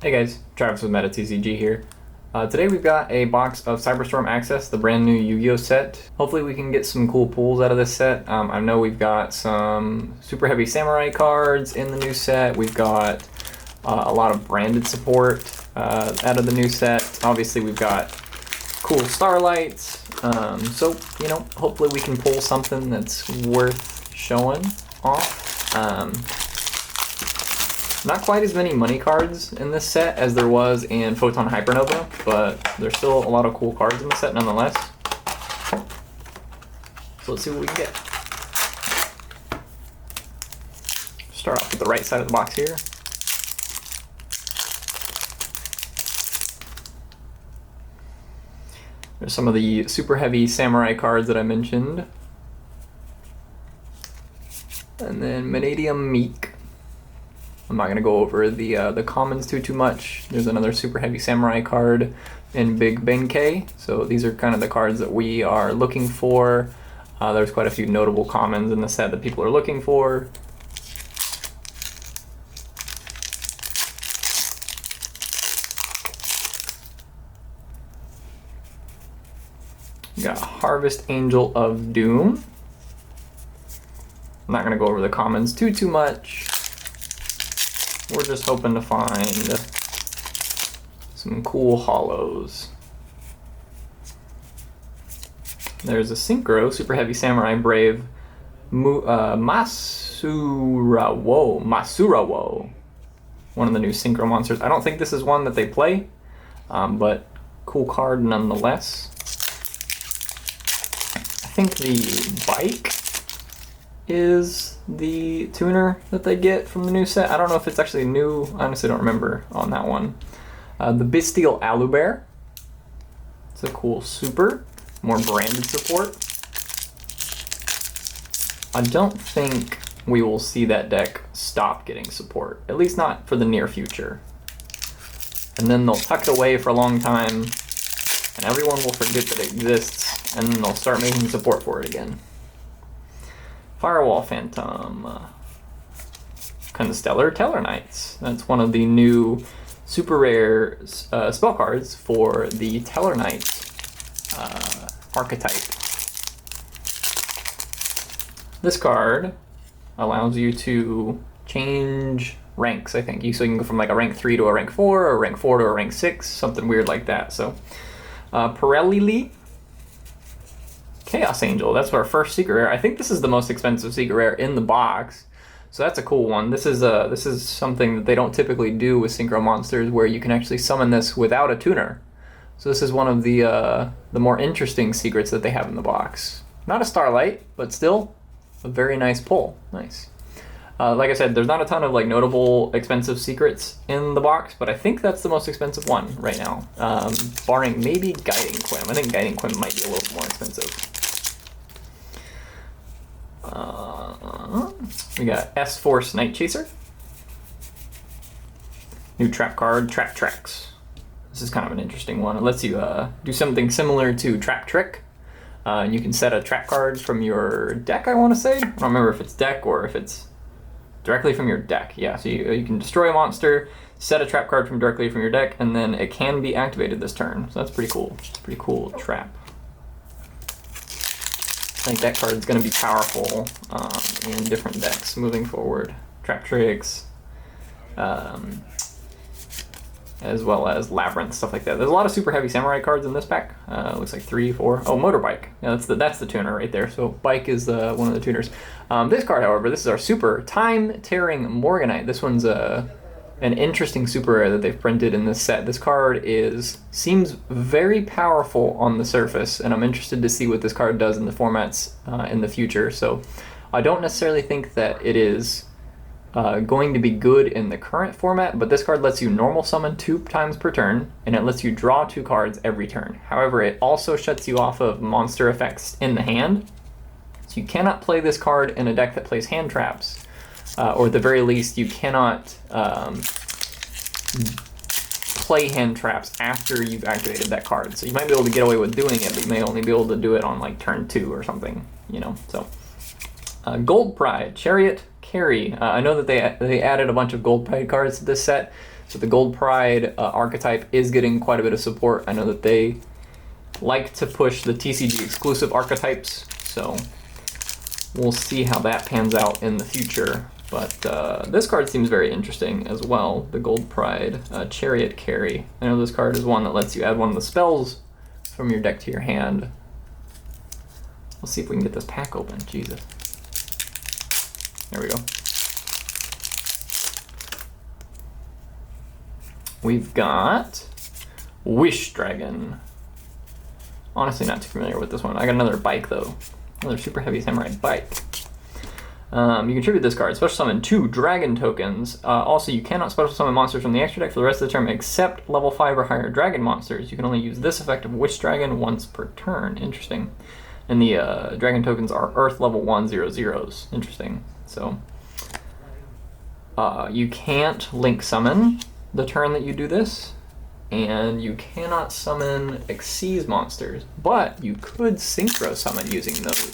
Hey guys, Travis with MetaTCG here. Today we've got a box of Cyberstorm Access, the brand new Yu-Gi-Oh set. Hopefully we can get some cool pulls out of this set. I know we've got some super heavy samurai cards in the new set. We've got a lot of branded support out of the new set. Obviously we've got cool Starlights. So, you know, hopefully we can pull something that's worth showing off. Not quite as many money cards in this set as there was in Photon Hypernova, but there's still a lot of cool cards in the set nonetheless. So let's see what we can get. Start off with the right side of the box here. There's some of the super heavy samurai cards that I mentioned. And then Vanadium Meek. I'm not going to go over the commons too much. There's another super heavy samurai card in Big Benkei. So these are kind of the cards that we are looking for. There's quite a few notable commons in the set that people are looking for. We got Harvest Angel of Doom. I'm not going to go over the commons too much. We're just hoping to find some cool holos. There's a Synchro, Super Heavy Samurai Brave, Masurawo, one of the new Synchro monsters. I don't think this is one that they play, but cool card nonetheless. I think the bike is the tuner that they get from the new set. I don't know if it's actually new. I honestly don't remember on that one. The Bestial Alubear. It's a cool super. More branded support. I don't think we will see that deck stop getting support. At least not for the near future. And then they'll tuck it away for a long time, and everyone will forget that it exists, and then they'll start making support for it again. Firewall Phantom, Constellar Teller Knights. That's one of the new super rare spell cards for the Teller Knight archetype. This card allows you to change ranks, I think. So you can go from like a rank 3 to a rank 4, or a rank 4 to a rank 6, something weird like that. So, Pirelli Chaos Angel, that's our first secret rare. I think this is the most expensive secret rare in the box, so that's a cool one. This is something that they don't typically do with Synchro monsters, where you can actually summon this without a tuner. So this is one of the more interesting secrets that they have in the box. Not a Starlight, but still a very nice pull. Nice. Like I said, there's not a ton of like notable expensive secrets in the box, but I think that's the most expensive one right now, barring maybe Guiding Quem. I think Guiding Quem might be a little more expensive. We got S-Force Night Chaser. New trap card, Trap Tracks. This is kind of an interesting one. It lets you do something similar to Trap Trick. And you can set a trap card from your deck, I want to say. I don't remember if it's deck or if it's directly from your deck. Yeah, so you can destroy a monster, set a trap card from directly from your deck, and then it can be activated this turn. So that's pretty cool. It's a pretty cool trap. I think that card's going to be powerful in different decks moving forward. Trap Tricks, as well as Labyrinth, stuff like that. There's a lot of super heavy samurai cards in this pack. Looks like 3, 4. Oh, Motorbike. Yeah, that's the tuner right there. So Bike is one of the tuners. This card, however, this is our super Time Tearing Morganite. This one's an interesting super rare that they've printed in this set. This card seems very powerful on the surface, and I'm interested to see what this card does in the formats in the future. So I don't necessarily think that it is going to be good in the current format, but this card lets you normal summon 2 times per turn, and it lets you draw 2 cards every turn. However, it also shuts you off of monster effects in the hand, so you cannot play this card in a deck that plays hand traps. Or at the very least, you cannot play hand traps after you've activated that card. So you might be able to get away with doing it, but you may only be able to do it on like turn 2 or something, you know. So Gold Pride, Chariot Carry. I know that they added a bunch of Gold Pride cards to this set, So the Gold Pride archetype is getting quite a bit of support. I know that they like to push the TCG exclusive archetypes, so we'll see how that pans out in the future. But this card seems very interesting as well, the Gold Pride Chariot Carry. I know this card is one that lets you add one of the spells from your deck to your hand. Let's see if we can get this pack open. Jesus. There we go. We've got Wish Dragon. Honestly, not too familiar with this one. I got another bike, though. Another super heavy samurai bike. You contribute this card. Special summon 2 dragon tokens. Also, you cannot special summon monsters from the extra deck for the rest of the term except level 5 or higher dragon monsters. You can only use this effect of Wish Dragon once per turn. Interesting. And the dragon tokens are Earth level 1 0/0s. Interesting. So, you can't link summon the turn that you do this, and you cannot summon Xyz monsters, but you could synchro summon using those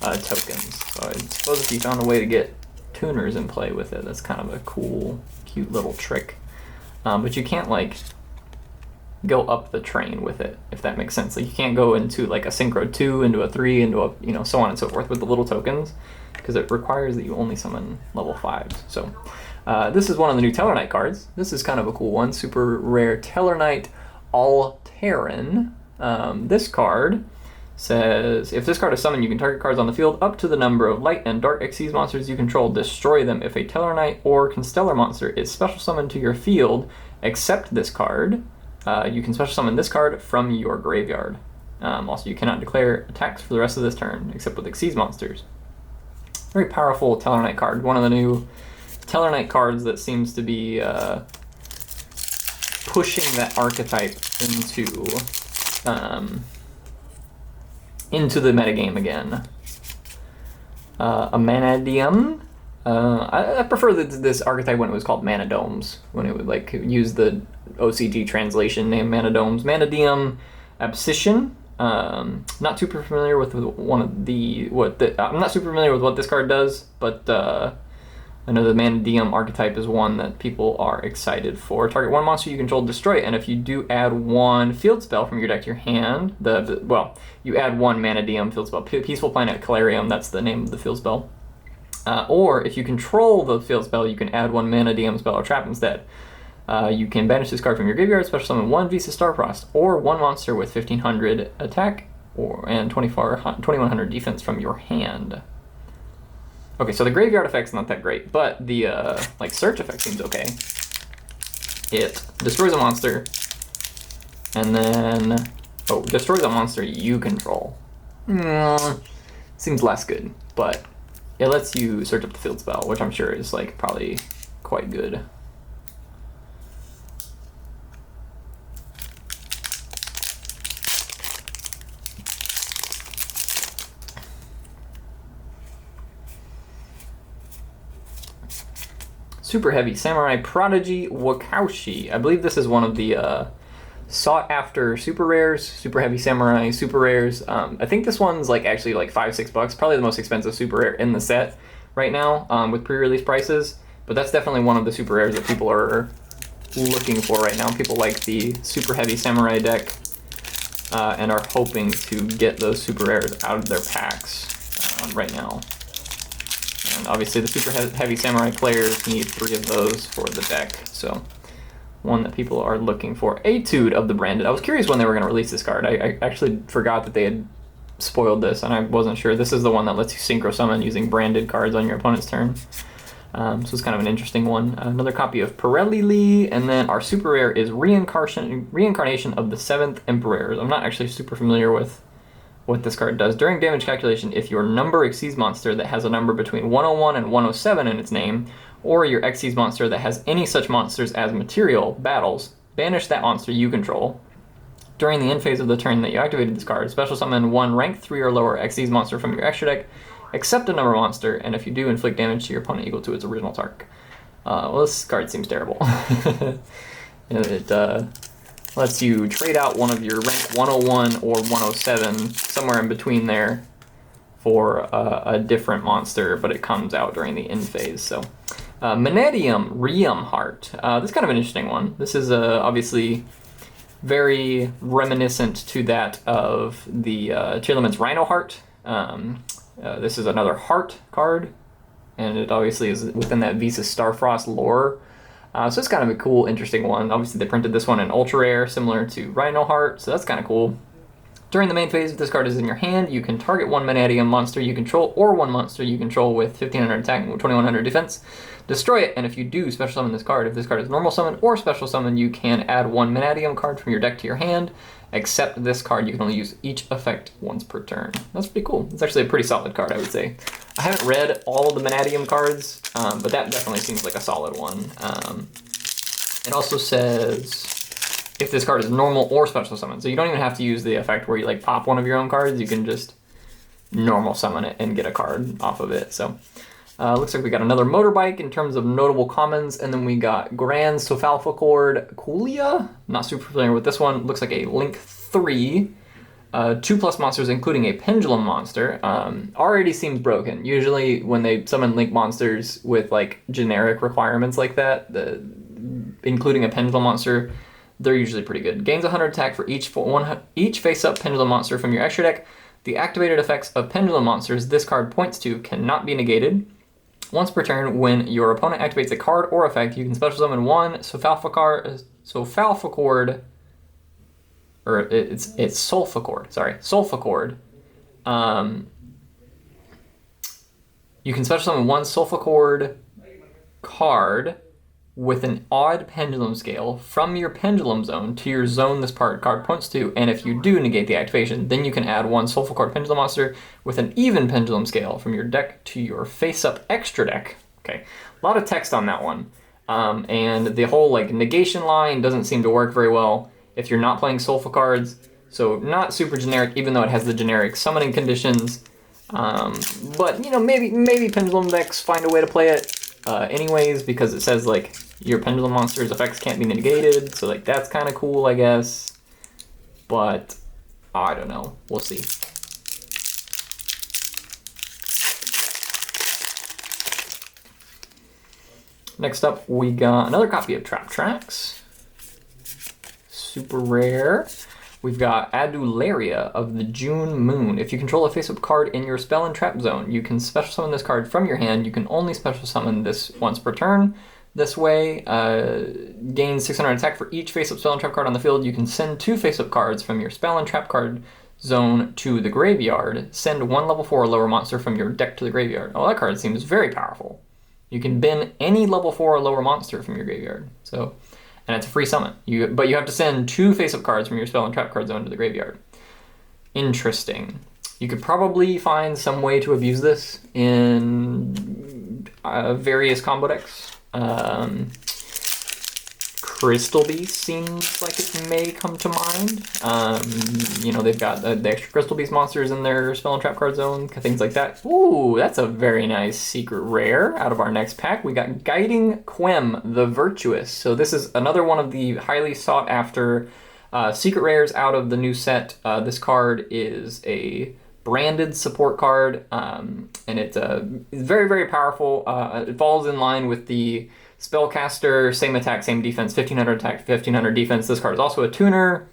tokens. So I suppose if you found a way to get tuners in play with it, that's kind of a cool, cute little trick. But you can't like go up the train with it, if that makes sense. Like you can't go into like a synchro 2 into a 3 into a, you know, so on and so forth with the little tokens, because it requires that you only summon level 5s. So this is one of the new Tellarknight cards. This is kind of a cool one. Super rare Tellarknight All-Terran. This card says, if this card is summoned, you can target cards on the field up to the number of light and dark Xyz monsters you control. Destroy them. If a Tellarknight or Constellar monster is special summoned to your field, except this card, you can special summon this card from your graveyard. Also, you cannot declare attacks for the rest of this turn, except with Xyz monsters. Very powerful Tellarknight card. One of the new Tellarknight cards that seems to be pushing that archetype into the metagame again. A Manadium. I prefer this archetype when it was called Manadomes, when it would like use the OCG translation name Manadomes. Manadium Abscission. Not super familiar with I'm not super familiar with what this card does, but I know the Manadium archetype is one that people are excited for. Target one monster you control, destroy it, and if you do add one field spell from your deck to your hand, you add one Manadium field spell. Peaceful Planet Calarium, that's the name of the field spell. Or if you control the field spell, you can add one Manadium spell or trap instead. You can banish this card from your graveyard, special summon one Visa Starfrost, or one monster with 1500 attack and 2100 defense from your hand. Okay, so the graveyard effect's not that great, but the search effect seems okay. It destroys a monster, and then destroys a monster you control. Seems less good, but it lets you search up the field spell, which I'm sure is like probably quite good. Super heavy Samurai Prodigy Wakaushi. I believe this is one of the sought after super rares, super heavy samurai super rares. I think this one's like actually like $5-6, probably the most expensive super rare in the set right now with pre-release prices. But that's definitely one of the super rares that people are looking for right now. People like the super heavy samurai deck and are hoping to get those super rares out of their packs right now. And obviously the super heavy samurai players need 3 of those for the deck, so one that people are looking for. Etude of the Branded. I was curious when they were going to release this card. I actually forgot that they had spoiled this, and I wasn't sure. This is the one that lets you synchro summon using branded cards on your opponent's turn. So it's kind of an interesting one. Another copy of Pirelli, and then our super rare is Reincarnation of the 7th Emperor. I'm not actually super familiar with what this card does. During damage calculation, if your number Xyz monster that has a number between 101 and 107 in its name, or your Xyz monster that has any such monsters as material battles, banish that monster you control. During the end phase of the turn that you activated this card, special summon one rank 3 or lower Xyz monster from your extra deck, except a number monster, and if you do, inflict damage to your opponent equal to its original target. Well, this card seems terrible. It lets you trade out one of your rank 101 or 107, somewhere in between there, for a different monster, but it comes out during the end phase. So Manadium Riem Heart. This is kind of an interesting one. This is obviously very reminiscent to that of the Tearlament's Rhino Heart. This is another Heart card, and it obviously is within that Visa Starfrost lore. So it's kind of a cool, interesting one. Obviously, they printed this one in ultra rare, similar to Rhino Heart, so that's kind of cool. During the main phase, if this card is in your hand, you can target one Manadium monster you control or one monster you control with 1500 attack and 2100 defense. Destroy it, and if you do special summon this card, if this card is normal summon or special summon, you can add one Manadium card from your deck to your hand. Except this card, you can only use each effect once per turn. That's pretty cool. It's actually a pretty solid card, I would say. I haven't read all of the Manadium cards, but that definitely seems like a solid one. It also says if this card is normal or special summon. So you don't even have to use the effect where you like pop one of your own cards. You can just normal summon it and get a card off of it. So looks like we got another motorbike in terms of notable commons, and then we got Grand Sophalfocord Kulia. Not super familiar with this one. Looks like a Link 3. 2+ monsters, including a pendulum monster. Already seems broken. Usually when they summon Link monsters with like generic requirements like that, including a pendulum monster, they're usually pretty good. Gains 100 attack for each face-up pendulum monster from your extra deck. The activated effects of pendulum monsters this card points to cannot be negated. Once per turn, when your opponent activates a card or effect, you can special summon one Sophalfocord, or it's Sulfacord, sorry, Sulfacord. You can special summon one Sulfacord card with an odd pendulum scale from your pendulum zone to your zone this card points to, and if you do negate the activation, then you can add one Sulfacord pendulum monster with an even pendulum scale from your deck to your face-up extra deck. Okay, a lot of text on that one. And the whole like negation line doesn't seem to work very well if you're not playing Sulfa cards, so not super generic, even though it has the generic summoning conditions. But you know, maybe pendulum decks find a way to play it anyways, because it says like your pendulum monster's effects can't be negated, so like that's kind of cool, I guess. But I don't know. We'll see. Next up, we got another copy of Trap Tracks. Super rare. We've got Adularia of the June Moon. If you control a face-up card in your spell and trap zone, you can special summon this card from your hand. You can only special summon this once per turn. This way, gains 600 attack for each face-up spell and trap card on the field. You can send 2 face-up cards from your spell and trap card zone to the graveyard. Send 1 level 4 or lower monster from your deck to the graveyard. Oh, that card seems very powerful. You can bin any level 4 or lower monster from your graveyard. So, and it's a free summon. But you have to send 2 face-up cards from your spell and trap card zone to the graveyard. Interesting. You could probably find some way to abuse this in various combo decks. Crystal Beast seems like it may come to mind. You know, they've got the extra Crystal Beast monsters in their spell and trap card zone, things like that. Ooh, that's a very nice secret rare out of our next pack. We got Guiding Quem, the Virtuous. So this is another one of the highly sought after secret rares out of the new set. This card is a branded support card, and it's very, very powerful. It falls in line with the Spellcaster, same attack, same defense, 1500 attack, 1500 defense. This card is also a tuner.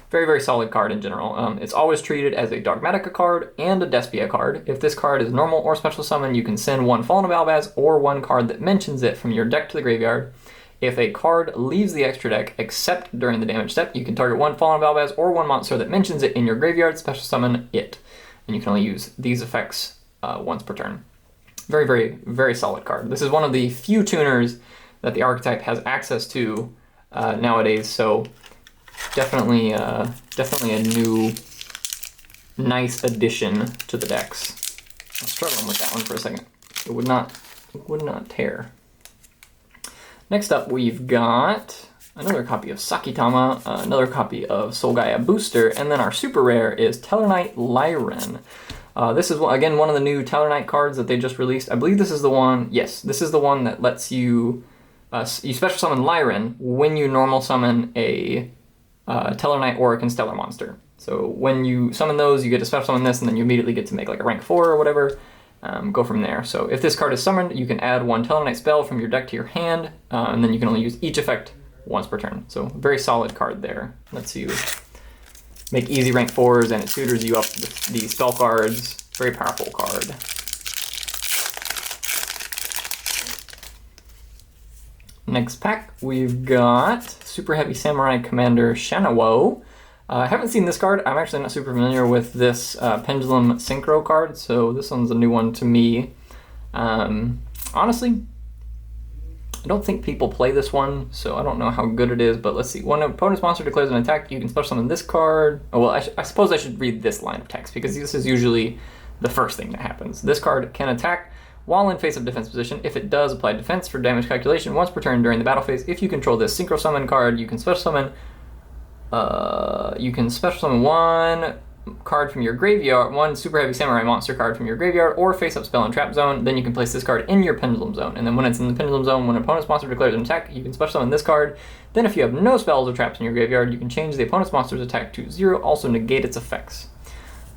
Very, very solid card in general. It's always treated as a Dogmatica card and a Despia card. If this card is normal or special summon, you can send 1 Fallen of Albaz or 1 card that mentions it from your deck to the graveyard. If a card leaves the extra deck, except during the damage step, you can target 1 Fallen of Albaz or 1 monster that mentions it in your graveyard, special summon it. And you can only use these effects once per turn. Very, very, very solid card. This is one of the few tuners that the archetype has access to nowadays, so definitely a new, nice addition to the decks. I'm struggling with that one for a second. It would not tear. Next up, we've got another copy of Sakitama, another copy of Soul Gaia Booster, and then our super rare is Tellarknight Lyran. This is, again, one of the new Tellarknight cards that they just released. I believe this is the one, yes, this is the one that lets you, you special summon Lyran when you normal summon a Tellarknight or a Constellar monster. So when you summon those, you get to special summon this, and then you immediately get to make like a rank 4 or whatever. go from there. So if this card is summoned, you can add 1 Tellarknight spell from your deck to your hand, and then you can only use each effect once per turn. So very solid card there. Lets you make easy rank 4s, and it tutors you up the spell cards. Very powerful card. Next pack, we've got Super Heavy Samurai Commander Shanawo. I haven't seen this card. I'm actually not super familiar with this Pendulum Synchro card, so this one's a new one to me. Honestly, I don't think people play this one, so I don't know how good it is, but let's see. When an opponent's monster declares an attack, you can special summon this card. Oh, well, I suppose I should read this line of text, because this is usually the first thing that happens. This card can attack while in face of defense position. If it does, apply defense for damage calculation once per turn during the battle phase. If you control this Synchro Summon card, you can special summon one card from your graveyard, one Super Heavy Samurai monster card from your graveyard, or face-up spell and trap zone. Then you can place this card in your Pendulum Zone. And then when it's in the Pendulum Zone, when an opponent's monster declares an attack, you can special summon this card. Then if you have no spells or traps in your graveyard, you can change the opponent's monster's attack to 0, also negate its effects.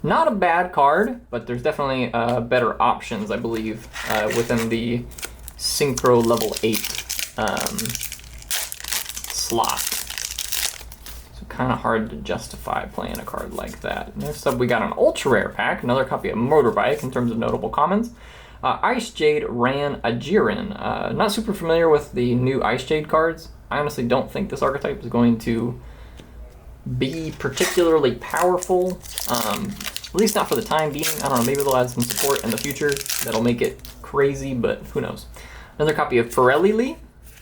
Not a bad card, but there's definitely better options, I believe, within the Synchro level 8 slot. So kind of hard to justify playing a card like that. Next up, we got an ultra rare pack, another copy of Motorbike in terms of notable commons. Ice Jade Ran Ajiren. Not super familiar with the new Ice Jade cards. I honestly don't think this archetype is going to be particularly powerful, at least not for the time being. I don't know, maybe they'll add some support in the future that'll make it crazy, but who knows. Another copy of Pirelli.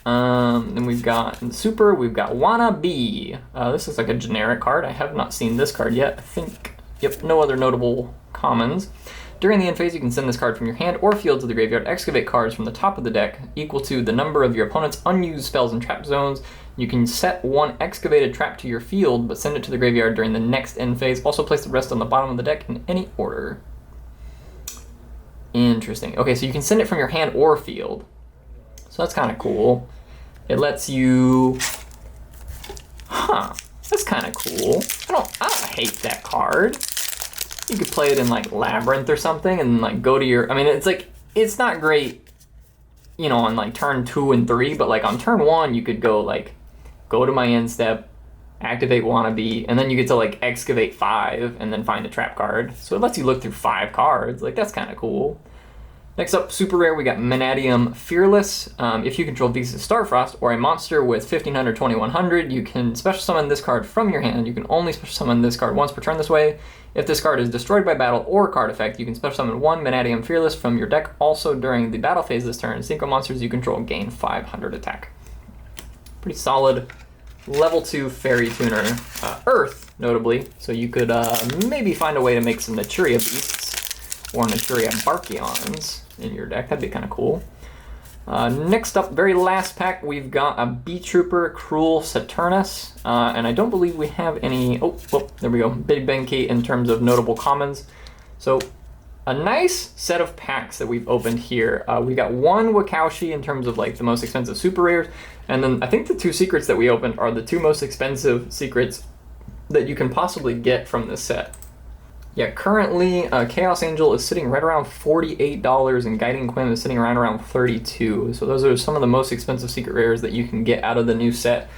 Then we've got in the Super, we've got Wannabe. This is like a generic card. I have not seen this card yet. I think, yep, no other notable commons. During the end phase, you can send this card from your hand or field to the graveyard. Excavate cards from the top of the deck equal to the number of your opponent's unused spells and trap zones. You can set 1 excavated trap to your field, but send it to the graveyard during the next end phase. Also place the rest on the bottom of the deck in any order. Interesting. Okay, so you can send it from your hand or field. So that's kind of cool. It lets you... That's kind of cool. I don't hate that card. You could play it in like Labyrinth or something and like go to your... I mean, it's like, it's not great, you know, on like turn 2 and 3, but like on turn 1, you could go to my end step, activate Wannabe, and then you get to like excavate 5 and then find the trap card. So it lets you look through 5 cards. Like, that's kind of cool. Next up, super rare, we got Manadium Fearless. If you control Thesis Starfrost or a monster with 1500, 2100, you can special summon this card from your hand. You can only special summon this card once per turn this way. If this card is destroyed by battle or card effect, you can special summon 1 Manadium Fearless from your deck. Also, during the battle phase this turn, synchro monsters you control gain 500 attack. Pretty solid level 2 fairy tuner. Earth, notably, so you could maybe find a way to make some Naturia Beasts or Naturia Barkions in your deck. That'd be kind of cool. Next up, very last pack, we've got a B-Trooper Cruel Saturnus, and I don't believe we have any... Oh, there we go. Big Benki in terms of notable commons. So, a nice set of packs that we've opened here. We got 1 Wakaushi in terms of like the most expensive super rares, and then I think the 2 secrets that we opened are the 2 most expensive secrets that you can possibly get from this set. Yeah, currently Chaos Angel is sitting right around $48 and Guiding Quem is sitting around $32. So those are some of the most expensive secret rares that you can get out of the new set.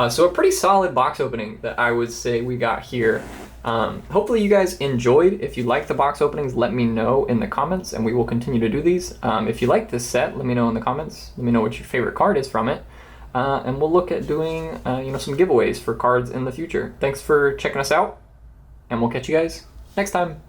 So a pretty solid box opening that I would say we got here. Hopefully you guys enjoyed. If you like the box openings, let me know in the comments and we will continue to do these. If you like this set, let me know in the comments. Let me know what your favorite card is from it. And we'll look at doing some giveaways for cards in the future. Thanks for checking us out, and we'll catch you guys next time.